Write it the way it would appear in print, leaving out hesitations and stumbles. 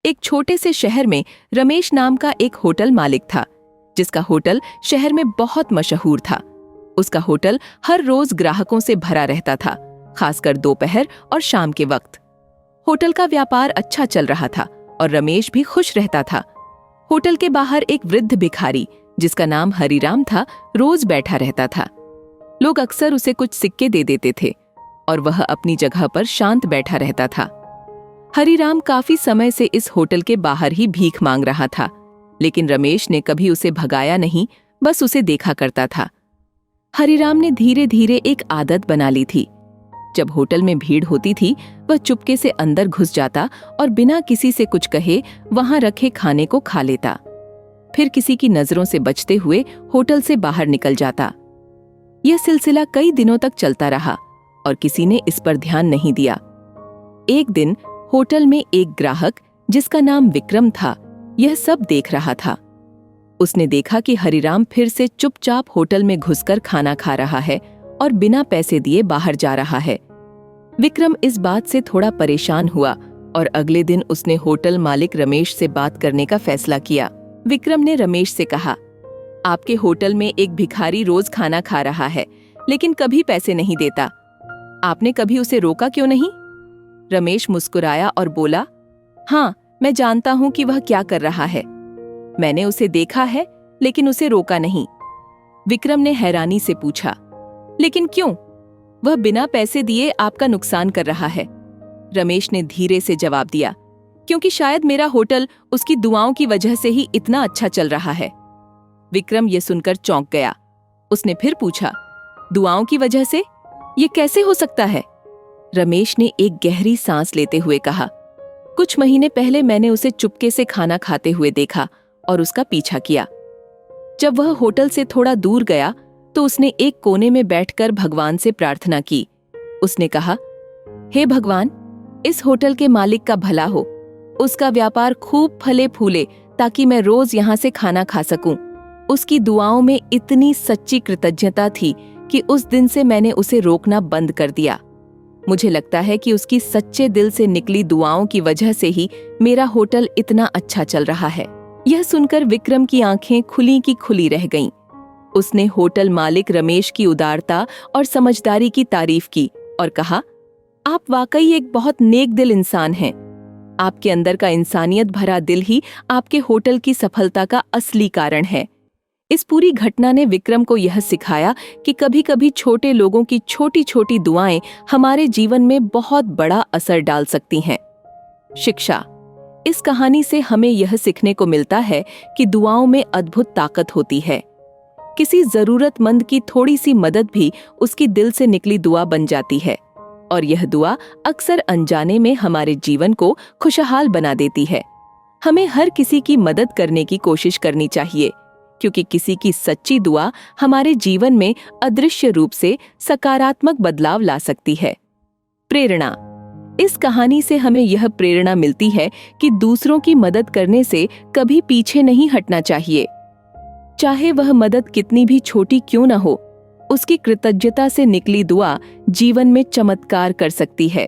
एक छोटे से शहर में रमेश नाम का एक होटल मालिक था, जिसका होटल शहर में बहुत मशहूर था। उसका होटल हर रोज ग्राहकों से भरा रहता था, खासकर दोपहर और शाम के वक्त। होटल का व्यापार अच्छा चल रहा था और रमेश भी खुश रहता था। होटल के बाहर एक वृद्ध भिखारी, जिसका नाम हरिराम था, रोज बैठा रहता था। लोग अक्सर उसे कुछ सिक्के दे देते थे और वह अपनी जगह पर शांत बैठा रहता था। हरिराम काफी समय से इस होटल के बाहर ही भीख मांग रहा था, लेकिन रमेश ने कभी उसे भगाया नहीं, बस उसे देखा करता था। हरिराम ने धीरे धीरे एक आदत बना ली थी। जब होटल में भीड़ होती थी, वह चुपके से अंदर घुस जाता और बिना किसी से कुछ कहे वहां रखे खाने को खा लेता। फिर किसी की नजरों से बचते हुए होटल से बाहर निकल जाता। यह सिलसिला कई दिनों तक चलता रहा और किसी ने इस पर ध्यान नहीं दिया। एक दिन होटल में एक ग्राहक, जिसका नाम विक्रम था, यह सब देख रहा था। उसने देखा कि हरिराम फिर से चुपचाप होटल में घुसकर खाना खा रहा है और बिना पैसे दिए बाहर जा रहा है। विक्रम इस बात से थोड़ा परेशान हुआ और अगले दिन उसने होटल मालिक रमेश से बात करने का फैसला किया। विक्रम ने रमेश से कहा, आपके होटल में एक भिखारी रोज खाना खा रहा है, लेकिन कभी पैसे नहीं देता। आपने कभी उसे रोका क्यों नहीं? रमेश मुस्कुराया और बोला, हाँ, मैं जानता हूं कि वह क्या कर रहा है। मैंने उसे देखा है, लेकिन उसे रोका नहीं। विक्रम ने हैरानी से पूछा, लेकिन क्यों? वह बिना पैसे दिए आपका नुकसान कर रहा है। रमेश ने धीरे से जवाब दिया, क्योंकि शायद मेरा होटल उसकी दुआओं की वजह से ही इतना अच्छा चल रहा है। विक्रम ये सुनकर चौंक गया। उसने फिर पूछा, दुआओं की वजह से? ये कैसे हो सकता है? रमेश ने एक गहरी सांस लेते हुए कहा, कुछ महीने पहले मैंने उसे चुपके से खाना खाते हुए देखा और उसका पीछा किया। जब वह होटल से थोड़ा दूर गया तो उसने एक कोने में बैठकर भगवान से प्रार्थना की। उसने कहा, हे भगवान, इस होटल के मालिक का भला हो, उसका व्यापार खूब फले फूले ताकि मैं रोज यहाँ से खाना खा सकूं। उसकी दुआओं में इतनी सच्ची कृतज्ञता थी कि उस दिन से मैंने उसे रोकना बंद कर दिया। मुझे लगता है कि उसकी सच्चे दिल से निकली दुआओं की वजह से ही मेरा होटल इतना अच्छा चल रहा है। यह सुनकर विक्रम की आंखें खुली की खुली रह गईं। उसने होटल मालिक रमेश की उदारता और समझदारी की तारीफ की और कहा, आप वाकई एक बहुत नेक दिल इंसान हैं। आपके अंदर का इंसानियत भरा दिल ही आपके होटल की सफलता का असली कारण है। इस पूरी घटना ने विक्रम को यह सिखाया कि कभी कभी छोटे लोगों की छोटी छोटी दुआएं हमारे जीवन में बहुत बड़ा असर डाल सकती हैं। शिक्षा। इस कहानी से हमें यह सीखने को मिलता है कि दुआओं में अद्भुत ताकत होती है। किसी जरूरतमंद की थोड़ी सी मदद भी उसकी दिल से निकली दुआ बन जाती है और यह दुआ अक्सर अनजाने में हमारे जीवन को खुशहाल बना देती है। हमें हर किसी की मदद करने की कोशिश करनी चाहिए, क्योंकि किसी की सच्ची दुआ हमारे जीवन में अदृश्य रूप से सकारात्मक बदलाव ला सकती है। प्रेरणा। इस कहानी से हमें यह प्रेरणा मिलती है कि दूसरों की मदद करने से कभी पीछे नहीं हटना चाहिए। चाहे वह मदद कितनी भी छोटी क्यों न हो, उसकी कृतज्ञता से निकली दुआ जीवन में चमत्कार कर सकती है।